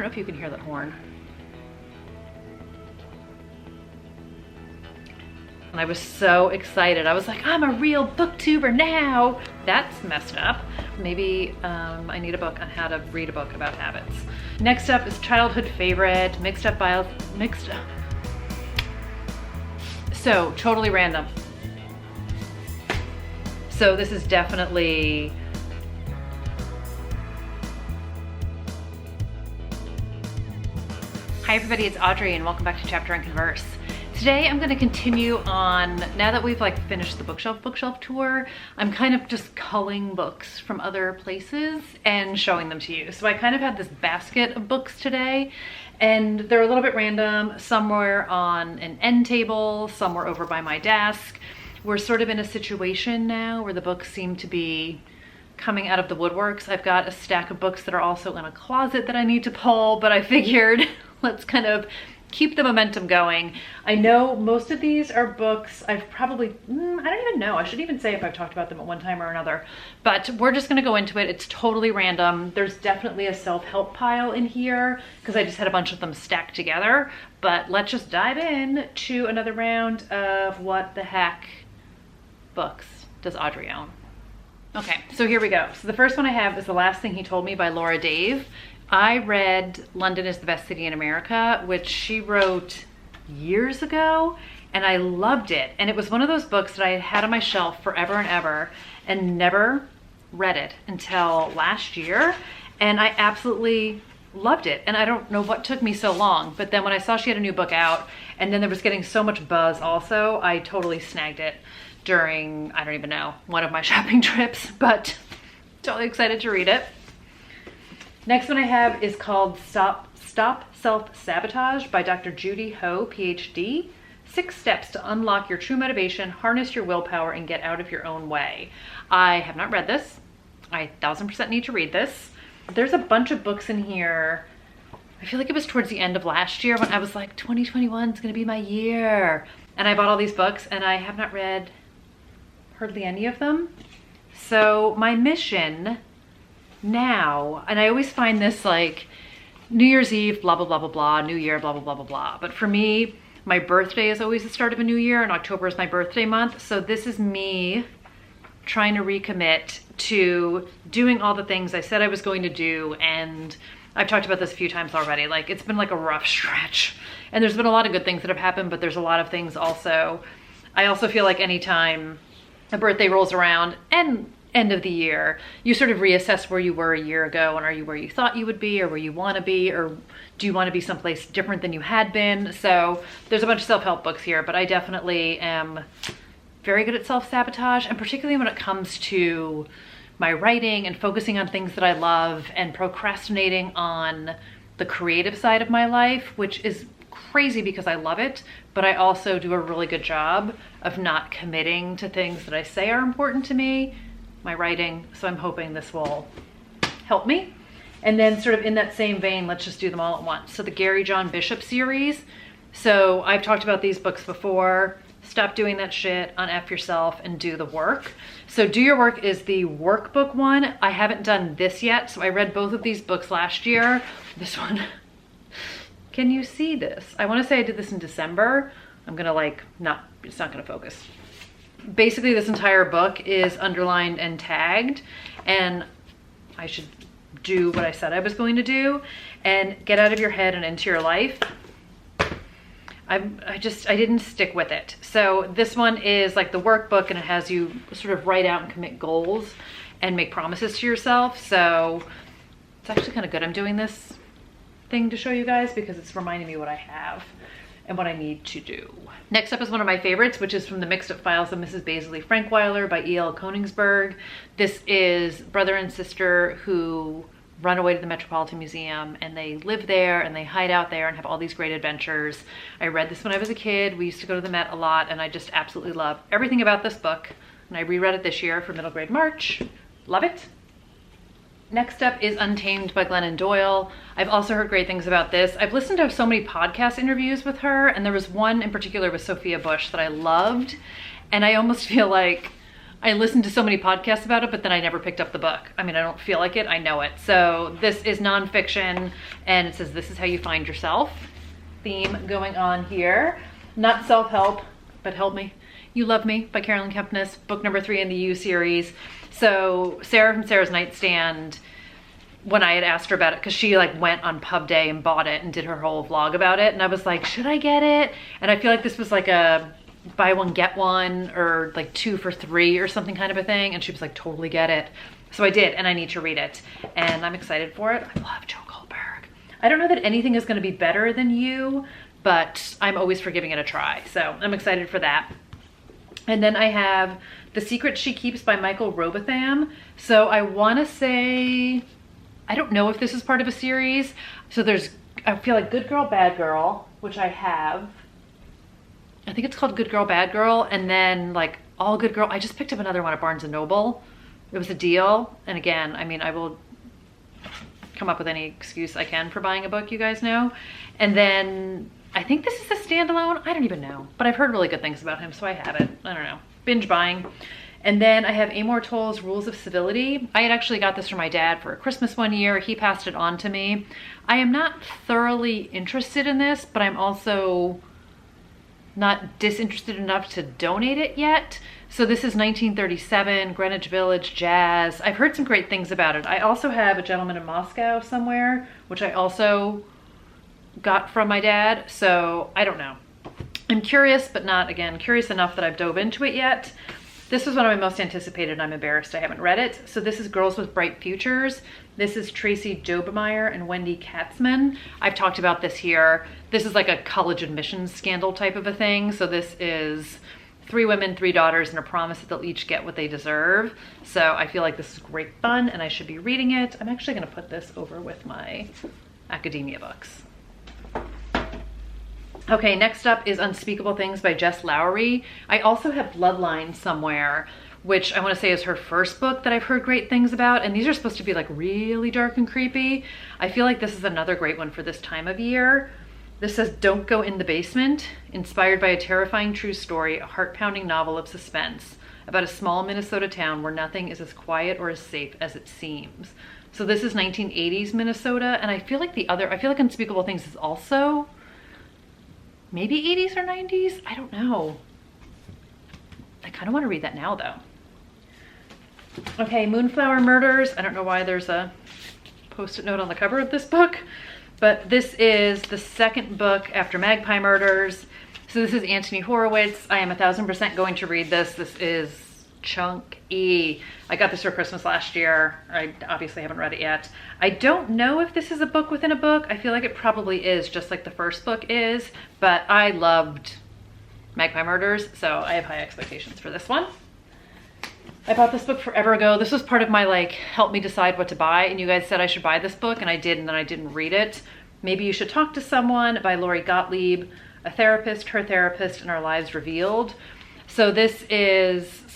don't know if you can hear that horn. And I was so excited. I was like, I'm a real booktuber now. That's messed up. Maybe I need a book on how to read a book about habits. Next up is childhood favorite, mixed up files, So totally random. So this is definitely, hi everybody, it's Audrey and welcome back to Chapter and Converse. Today I'm going to continue on, now that we've finished the bookshelf tour, I'm kind of just culling books from other places and showing them to you. So I kind of had this basket of books today and they're a little bit random. Some were on an end table, some were over by my desk. We're sort of in a situation now where the books seem to be coming out of the woodworks. I've got a stack of books that are also in a closet that I need to pull, but I figured let's kind of keep the momentum going. I know most of these are books I've probably, I don't even know. I should even say if I've talked about them at one time or another, but we're just gonna go into it. It's totally random. There's definitely a self-help pile in here because I just had a bunch of them stacked together, but let's just dive in to another round of what the heck books does Audrey own? Okay, so here we go. So the first one I have is The Last Thing He Told Me by Laura Dave. I read London is the Best City in America, which she wrote years ago, and I loved it. And it was one of those books that I had had on my shelf forever and ever and never read it until last year. And I absolutely loved it. And I don't know what took me so long, but then when I saw she had a new book out and then there was getting so much buzz also, I totally snagged it during, I don't even know, one of my shopping trips, but totally excited to read it. Next one I have is called Stop Self-Sabotage by Dr. Judy Ho, PhD. 6 steps to unlock your true motivation, harness your willpower, and get out of your own way. I have not read this. I 1000% need to read this. There's a bunch of books in here. I feel like it was towards the end of last year when I was like, 2021 is gonna be my year. And I bought all these books and I have not read hardly any of them. So my mission now, and I always find this like New Year's Eve, blah, blah, blah, blah, blah, New Year, blah, blah, blah, blah, blah. But for me, my birthday is always the start of a new year and October is my birthday month. So this is me trying to recommit to doing all the things I said I was going to do. And I've talked about this a few times already. Like it's been like a rough stretch and there's been a lot of good things that have happened, but there's a lot of things also. I also feel like anytime a birthday rolls around and end of the year, you sort of reassess where you were a year ago and are you where you thought you would be or where you want to be, or do you want to be someplace different than you had been? So there's a bunch of self-help books here, but I definitely am very good at self-sabotage, and particularly when it comes to my writing and focusing on things that I love and procrastinating on the creative side of my life, which is crazy because I love it, but I also do a really good job of not committing to things that I say are important to me, my writing. So I'm hoping this will help me. And then sort of in that same vein, let's just do them all at once. So the Gary John Bishop series. So I've talked about these books before. Stop doing that shit, un-F yourself and do the work. So Do Your Work is the workbook one. I haven't done this yet. So I read both of these books last year. This one, can you see this? I want to say I did this in December. I'm gonna it's not gonna focus. Basically this entire book is underlined and tagged, and I should do what I said I was going to do and get out of your head and into your life. I didn't stick with it. So this one is like the workbook and it has you sort of write out and commit goals and make promises to yourself. So it's actually kind of good I'm doing this thing to show you guys because it's reminding me what I have and what I need to do. Next up is one of my favorites, which is from the Mixed Up Files of Mrs. Baisley Frankweiler by E.L. Koenigsberg. This is brother and sister who run away to the Metropolitan Museum and they live there and they hide out there and have all these great adventures. I read this when I was a kid. We used to go to the Met a lot and I just absolutely love everything about this book. And I reread it this year for middle grade March. Love it. Next up is Untamed by Glennon Doyle. I've also heard great things about this. I've listened to so many podcast interviews with her, and there was one in particular with Sophia Bush that I loved. And I almost feel like I listened to so many podcasts about it, but then I never picked up the book. I mean, I don't feel like it, I know it. So this is nonfiction, and it says, this is how you find yourself. Theme going on here. Not self-help, but Help Me, You Love Me by Carolyn Kempness, book number 3 in the You series. So Sarah from Sarah's Nightstand, when I had asked her about it, because she like went on pub day and bought it and did her whole vlog about it, and I was like, should I get it? And I feel like this was like a buy one get one, or like 2 for 3 or something kind of a thing, and she was like, totally get it. So I did, and I need to read it, and I'm excited for it. I love Joe Goldberg. I don't know that anything is going to be better than You, but I'm always for giving it a try, so I'm excited for that. And then I have The Secret She Keeps by Michael Robotham. So I want to say, I don't know if this is part of a series. So there's, I feel like Good Girl, Bad Girl, which I have. I think it's called Good Girl, Bad Girl. And then like All Good Girl. I just picked up another one at Barnes & Noble. It was a deal. And again, I mean, I will come up with any excuse I can for buying a book, you guys know. And then I think this is a standalone. I don't even know, but I've heard really good things about him, so I have it. I don't know. Binge buying. And then I have Amor Towles' Rules of Civility. I had actually got this from my dad for Christmas one year. He passed it on to me. I am not thoroughly interested in this, but I'm also not disinterested enough to donate it yet. So this is 1937, Greenwich Village, jazz. I've heard some great things about it. I also have A Gentleman in Moscow somewhere, which I also got from my dad. So I don't know. I'm curious, but not, again, curious enough that I've dove into it yet. This was one of my most anticipated, and I'm embarrassed I haven't read it. So this is Girls with Bright Futures. This is Tracy Dobemeyer and Wendy Katzman. I've talked about this here. This is like a college admissions scandal type of a thing. So this is 3 women, 3 daughters, and a promise that they'll each get what they deserve. So I feel like this is great fun, and I should be reading it. I'm actually gonna put this over with my academia books. Okay, next up is Unspeakable Things by Jess Lowry. I also have Bloodline somewhere, which I want to say is her first book that I've heard great things about, and these are supposed to be like really dark and creepy. I feel like this is another great one for this time of year. This says Don't Go in the Basement, inspired by a terrifying true story, a heart-pounding novel of suspense about a small Minnesota town where nothing is as quiet or as safe as it seems. So this is 1980s Minnesota, and I feel like Unspeakable Things is also maybe 80s or 90s? I don't know. I kind of want to read that now though. Okay, Moonflower Murders. I don't know why there's a post-it note on the cover of this book, but this is the second book after Magpie Murders. So this is Anthony Horowitz. I am 1000% going to read this. This is chunky. I got this for Christmas last year. I obviously haven't read it yet. I don't know if this is a book within a book. I feel like it probably is, just like the first book is, but I loved Magpie Murders, so I have high expectations for this one. I bought this book forever ago. This was part of my like, help me decide what to buy, and you guys said I should buy this book, and I did, and then I didn't read it. Maybe You Should Talk to Someone by Lori Gottlieb, a therapist, her therapist, and our lives revealed. So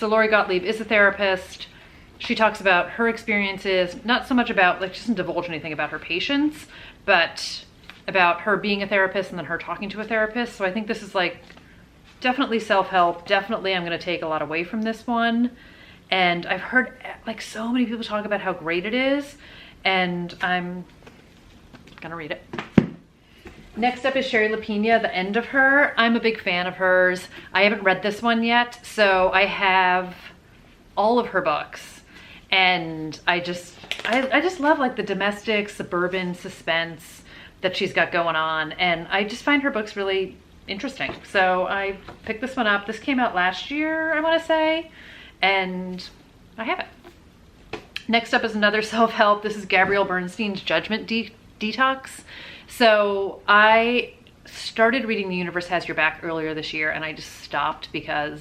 Lori Gottlieb is a therapist. She talks about her experiences, not so much about, like, she doesn't divulge anything about her patients, but about her being a therapist and then her talking to a therapist. So I think this is like definitely self-help. Definitely I'm going to take a lot away from this one. And I've heard like so many people talk about how great it is, and I'm going to read it. Next up is Sherry LaPina, The End of Her. I'm a big fan of hers. I haven't read this one yet, so I have all of her books. And I just love like the domestic, suburban suspense that she's got going on. And I just find her books really interesting. So I picked this one up. This came out last year, I want to say, and I have it. Next up is another self-help. This is Gabrielle Bernstein's Judgment Detox. So I started reading The Universe Has Your Back earlier this year, and I just stopped because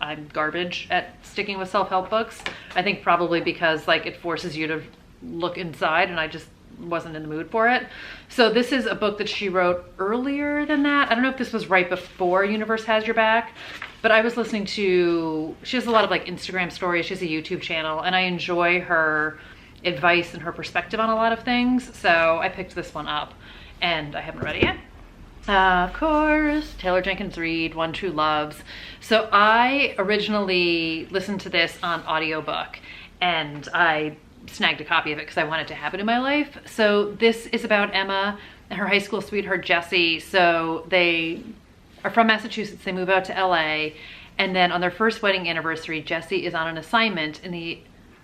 I'm garbage at sticking with self-help books. I think probably because like it forces you to look inside, and I just wasn't in the mood for it. So this is a book that she wrote earlier than that. I don't know if this was right before Universe Has Your Back, but I was listening to, she has a lot of like Instagram stories. She has a YouTube channel, and I enjoy her advice and her perspective on a lot of things. So I picked this one up, and I haven't read it yet. Of course, Taylor Jenkins Reid, One True Loves. So I originally listened to this on audiobook, and I snagged a copy of it because I wanted to have it in my life. So this is about Emma and her high school sweetheart Jessie. So they are from Massachusetts, they move out to LA, and then on their first wedding anniversary, Jessie is on an assignment in the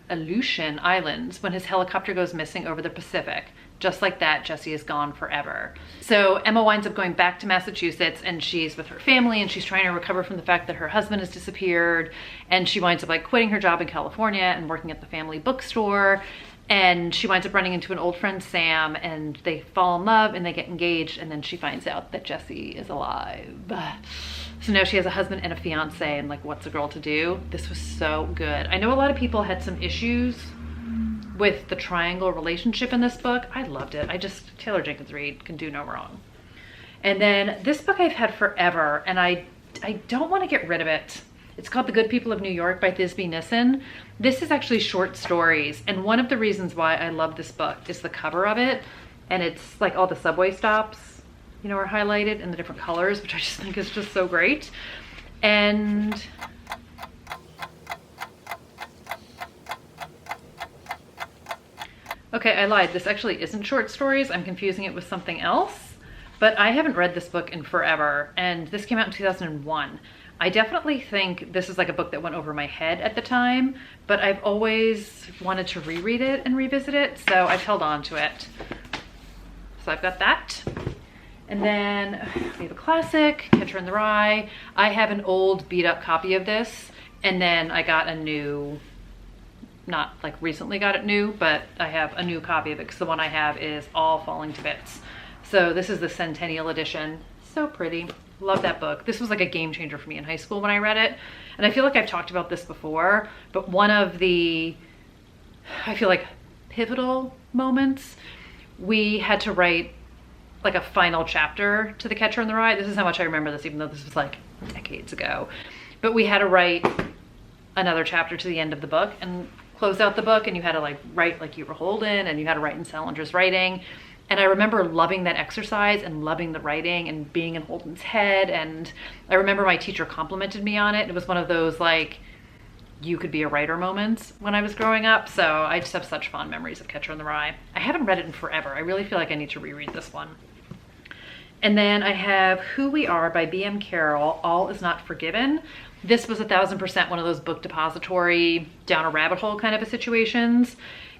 Aleutian Islands when his helicopter goes missing over the Pacific. Just like that, Jessie is gone forever. So Emma winds up going back to Massachusetts, and she's with her family, and she's trying to recover from the fact that her husband has disappeared, and she winds up like quitting her job in California and working at the family bookstore, and she winds up running into an old friend, Sam, and they fall in love and they get engaged, and then she finds out that Jessie is alive. So now she has a husband and a fiance, and like, what's a girl to do? This was so good. I know a lot of people had some issues with the triangle relationship in this book. I loved it. Taylor Jenkins Reid can do no wrong. And then this book I've had forever, and I don't want to get rid of it. It's called The Good People of New York by Thisbe Nissen. This is actually short stories, and one of the reasons why I love this book is the cover of it, and it's like all the subway stops, you know, are highlighted in the different colors, which I just think is just so great. And okay, I lied. This actually isn't short stories. I'm confusing it with something else, but I haven't read this book in forever, and this came out in 2001. I definitely think this is like a book that went over my head at the time, but I've always wanted to reread it and revisit it, so I've held on to it. So I've got that. And then we have a classic, Catcher in the Rye. I have an old beat up copy of this, and then I got a new, not like recently got it new, but I have a new copy of it because the one I have is all falling to bits. So this is the Centennial Edition. So pretty. Love that book. This was like a game changer for me in high school when I read it. And I feel like I've talked about this before, but one of the, I feel like, pivotal moments, we had to write like a final chapter to The Catcher in the Rye. This is how much I remember this, even though this was like decades ago. But we had to write another chapter to the end of the book and close out the book, and you had to like write like you were Holden, and you had to write in Salinger's writing. And I remember loving that exercise and loving the writing and being in Holden's head. And I remember my teacher complimented me on it. It was one of those like, you could be a writer moments when I was growing up. So I just have such fond memories of Catcher in the Rye. I haven't read it in forever. I really feel like I need to reread this one. And then I have Who We Are by B.M. Carroll, All Is Not Forgiven. This was 1000% one of those book depository down a rabbit hole kind of a situations.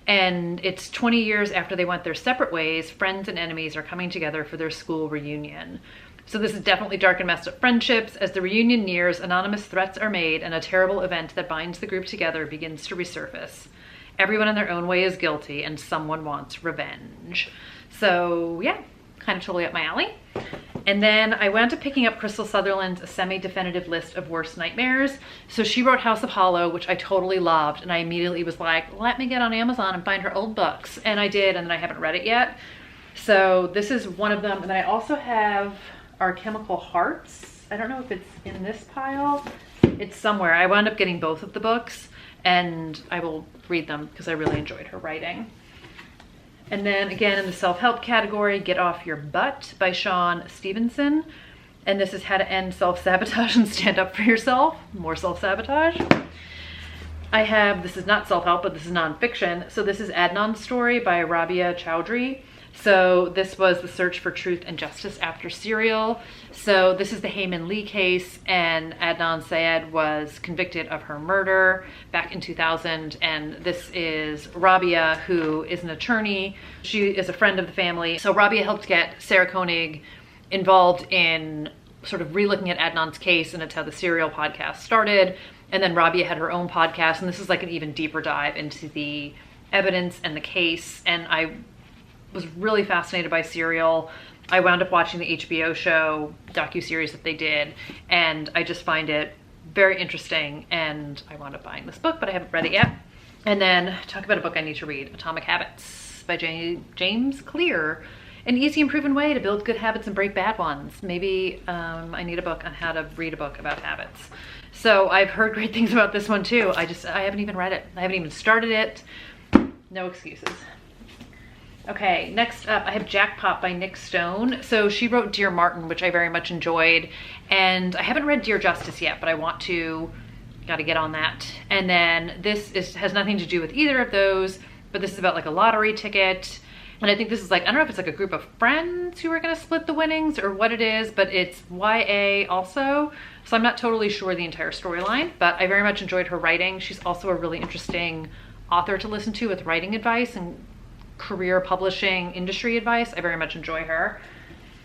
And it's 20 years after they went their separate ways, friends and enemies are coming together for their school reunion. So this is definitely dark and messed up friendships. As the reunion nears, anonymous threats are made and a terrible event that binds the group together begins to resurface. Everyone in their own way is guilty and someone wants revenge. So yeah, kind of totally up my alley. And then I wound up picking up Crystal Sutherland's A Semi-Definitive List of Worst Nightmares. So she wrote House of Hollow, which I totally loved. And I immediately was like, let me get on Amazon and find her old books. And I did, and then I haven't read it yet. So this is one of them. And then I also have Our Chemical Hearts. I don't know if it's in this pile. It's somewhere. I wound up getting both of the books, and I will read them because I really enjoyed her writing. And then again in the self-help category, Get Off Your Butt by Sean Stevenson. And this is How to End Self-Sabotage and Stand Up for Yourself. More self-sabotage. I have, this is not self-help, but this is nonfiction. So this is Adnan's Story by Rabia Chowdhury. So this was the search for truth and justice after Serial. So this is the Heyman Lee case, and Adnan Syed was convicted of her murder back in 2000. And this is Rabia, who is an attorney. She is a friend of the family. So Rabia helped get Sarah Koenig involved in sort of relooking at Adnan's case, and it's how the Serial podcast started. And then Rabia had her own podcast, and this is like an even deeper dive into the evidence and the case. And I was really fascinated by Serial. I wound up watching the HBO show docuseries that they did, and I just find it very interesting, and I wound up buying this book, but I haven't read it yet. And then talk about a book I need to read, Atomic Habits by James Clear. An easy and proven way to build good habits and break bad ones. Maybe I need a book on how to read a book about habits. So I've heard great things about this one too. I haven't even read it. I haven't even started it. No excuses. Okay, next up I have Jackpot by Nick Stone. So she wrote Dear Martin, which I very much enjoyed, and I haven't read Dear Justice yet, but I want to, gotta get on that. And then has nothing to do with either of those, but this is about like a lottery ticket. And I think this is like, I don't know if it's like a group of friends who are gonna split the winnings or what it is, but it's YA also. So I'm not totally sure the entire storyline, but I very much enjoyed her writing. She's also a really interesting author to listen to with writing advice and career publishing industry advice. I very much enjoy her.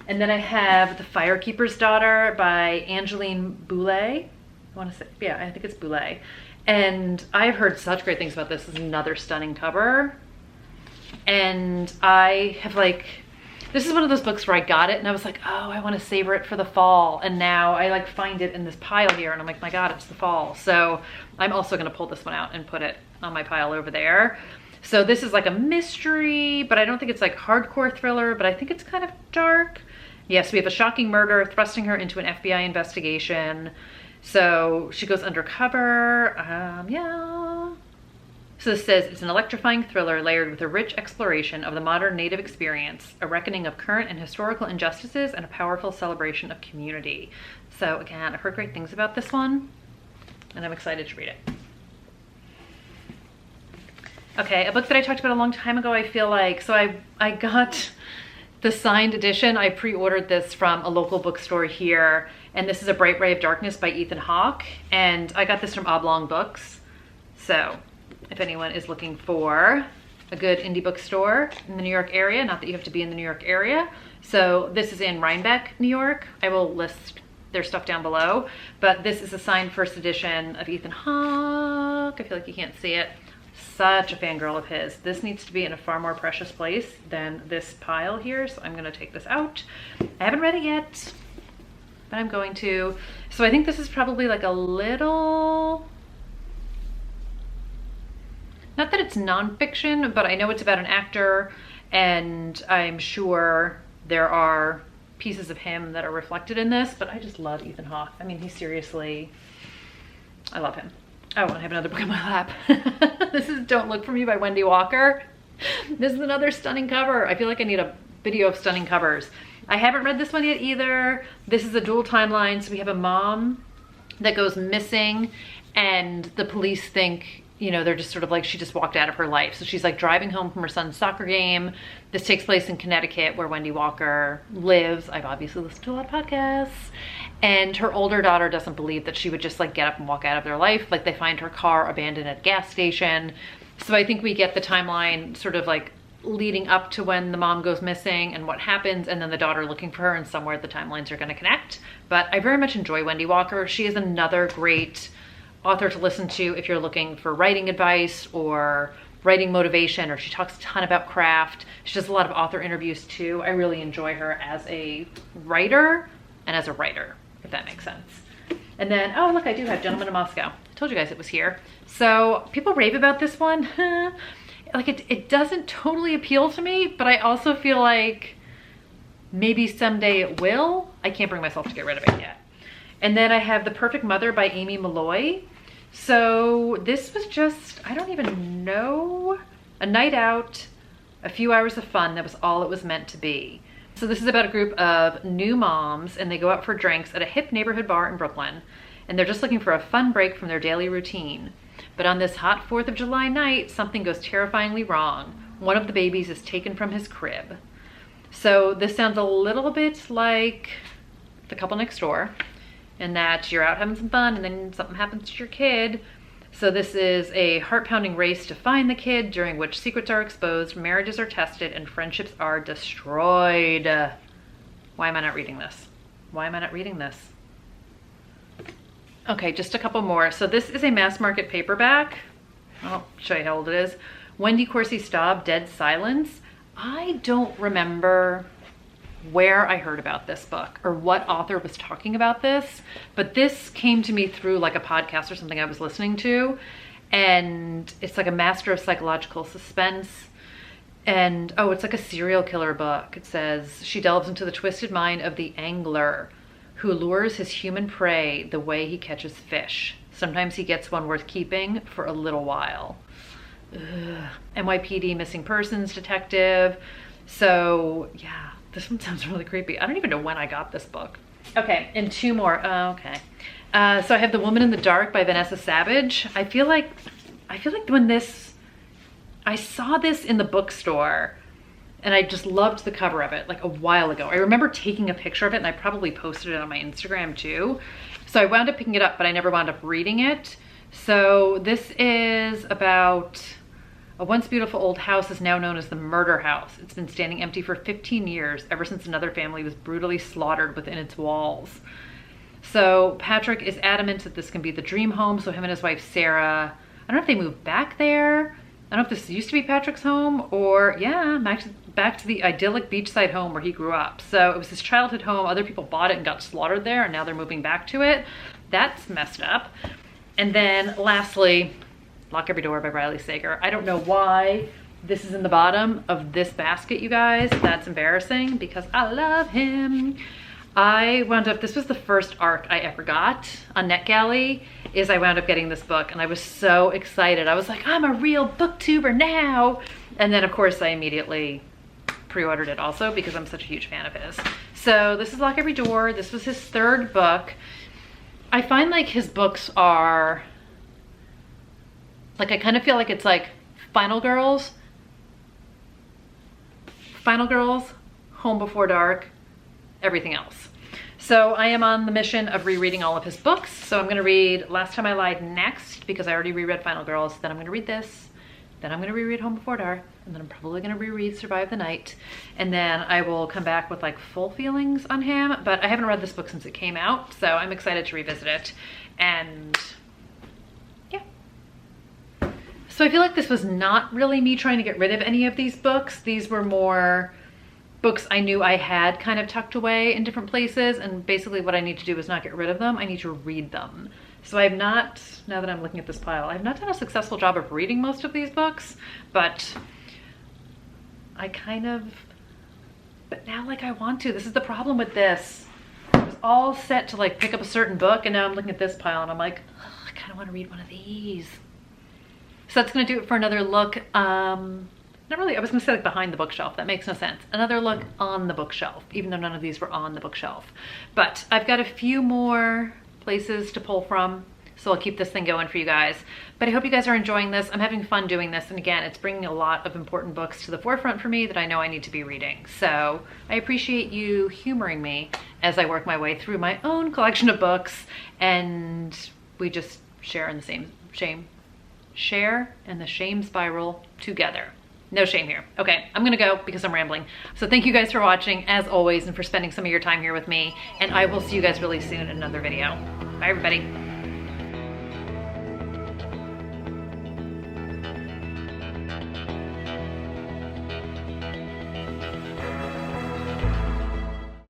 And then I have The Firekeeper's Daughter by Angeline Boulet. I want to say, yeah, I think it's Boulet. And I've heard such great things about this. This is another stunning cover. And I have like, this is one of those books where I got it and I was like, oh, I want to savor it for the fall. And now I like find it in this pile here and I'm like, my God, it's the fall. So I'm also going to pull this one out and put it on my pile over there. So this is like a mystery, but I don't think it's like hardcore thriller, but I think it's kind of dark. Yes, we have a shocking murder thrusting her into an FBI investigation. So she goes undercover. Yeah. So this says, it's an electrifying thriller layered with a rich exploration of the modern Native experience, a reckoning of current and historical injustices, and a powerful celebration of community. So again, I've heard great things about this one, and I'm excited to read it. Okay, a book that I talked about a long time ago, I feel like. So I got the signed edition. I pre-ordered this from a local bookstore here, and this is A Bright Ray of Darkness by Ethan Hawke, and I got this from Oblong Books. So if anyone is looking for a good indie bookstore in the New York area, not that you have to be in the New York area. So this is in Rhinebeck, New York. I will list their stuff down below, but this is a signed first edition of Ethan Hawke. I feel like you can't see it. Such a fangirl of his. This needs to be in a far more precious place than this pile here, so I'm gonna take this out. I haven't read it yet, but I'm going to. So I think this is probably like a little, not that it's nonfiction, but I know it's about an actor, and I'm sure there are pieces of him that are reflected in this, but I just love Ethan Hawke. I mean, he's seriously, I love him. Oh, and I have another book in my lap. This is Don't Look For Me by Wendy Walker. This is another stunning cover. I feel like I need a video of stunning covers. I haven't read this one yet either. This is a dual timeline. So we have a mom that goes missing and the police think, you know, they're just sort of like, she just walked out of her life. So she's like driving home from her son's soccer game. This takes place in Connecticut where Wendy Walker lives. I've obviously listened to a lot of podcasts. And her older daughter doesn't believe that she would just like get up and walk out of their life. Like they find her car abandoned at a gas station. So I think we get the timeline sort of like leading up to when the mom goes missing and what happens, and then the daughter looking for her, and somewhere the timelines are going to connect. But I very much enjoy Wendy Walker. She is another great author to listen to if you're looking for writing advice or writing motivation, or she talks a ton about craft. She does a lot of author interviews too. I really enjoy her as a writer and as a writer, if that makes sense. And then, oh look, I do have Gentleman in Moscow. I told you guys it was here. So people rave about this one. Like it doesn't totally appeal to me, but I also feel like maybe someday it will. I can't bring myself to get rid of it yet. And then I have The Perfect Mother by Amy Malloy. So this was just, I don't even know, a night out, a few hours of fun. That was all it was meant to be. So this is about a group of new moms, and they go out for drinks at a hip neighborhood bar in Brooklyn, and they're just looking for a fun break from their daily routine. But on this hot 4th of July night, something goes terrifyingly wrong. One of the babies is taken from his crib. So this sounds a little bit like The Couple Next Door, in that you're out having some fun and then something happens to your kid. So this is a heart-pounding race to find the kid, during which secrets are exposed, marriages are tested, and friendships are destroyed. Why am I not reading this? Why am I not reading this? Okay, just a couple more. So this is a mass market paperback. I'll show you how old it is. Wendy Corsi Staub, Dead Silence. I don't remember where I heard about this book or what author was talking about this, but this came to me through like a podcast or something I was listening to, and it's like a master of psychological suspense. And oh, it's like a serial killer book. It says she delves into the twisted mind of the angler who lures his human prey the way he catches fish. Sometimes he gets one worth keeping for a little while. NYPD missing persons detective. So yeah, this one sounds really creepy. I don't even know when I got this book. Okay, and two more. Oh, okay. So I have The Woman in the Dark by Vanessa Savage. I feel like when I saw this in the bookstore and I just loved the cover of it like a while ago. I remember taking a picture of it and I probably posted it on my Instagram too. So I wound up picking it up, but I never wound up reading it. So this is about a once beautiful old house is now known as the murder house. It's been standing empty for 15 years, ever since another family was brutally slaughtered within its walls. So Patrick is adamant that this can be the dream home. So him and his wife, Sarah, I don't know if they moved back there. I don't know if this used to be Patrick's home or yeah, back to the idyllic beachside home where he grew up. So it was his childhood home. Other people bought it and got slaughtered there, and now they're moving back to it. That's messed up. And then lastly, Lock Every Door by Riley Sager. I don't know why this is in the bottom of this basket, you guys. That's embarrassing because I love him. I wound up, this was the first ARC I ever got on NetGalley, I wound up getting this book and I was so excited. I was like, I'm a real booktuber now. And then of course I immediately pre-ordered it also because I'm such a huge fan of his. So this is Lock Every Door. This was his third book. I find like his books are, like I kind of feel like it's like Final Girls, Home Before Dark, everything else. So I am on the mission of rereading all of his books. So I'm gonna read Last Time I Lied next because I already reread Final Girls. Then I'm gonna read this. Then I'm gonna reread Home Before Dark. And then I'm probably gonna reread Survive the Night. And then I will come back with like full feelings on him. But I haven't read this book since it came out. So I'm excited to revisit it. And yeah. So I feel like this was not really me trying to get rid of any of these books. These were more books I knew I had kind of tucked away in different places, and basically what I need to do is not get rid of them, I need to read them. So I have not, now that I'm looking at this pile, I have not done a successful job of reading most of these books, but now like I want to. This is the problem with this. I was all set to like pick up a certain book and now I'm looking at this pile and I'm like, I kind of want to read one of these. So that's gonna do it for another look. Not really, I was gonna say like behind the bookshelf. That makes no sense. Another look on the bookshelf, even though none of these were on the bookshelf. But I've got a few more places to pull from, so I'll keep this thing going for you guys. But I hope you guys are enjoying this. I'm having fun doing this. And again, it's bringing a lot of important books to the forefront for me that I know I need to be reading. So I appreciate you humoring me as I work my way through my own collection of books. And we just share in the same share in the shame spiral together. No shame here. Okay, I'm gonna go because I'm rambling. So thank you guys for watching as always and for spending some of your time here with me. And I will see you guys really soon in another video. Bye everybody.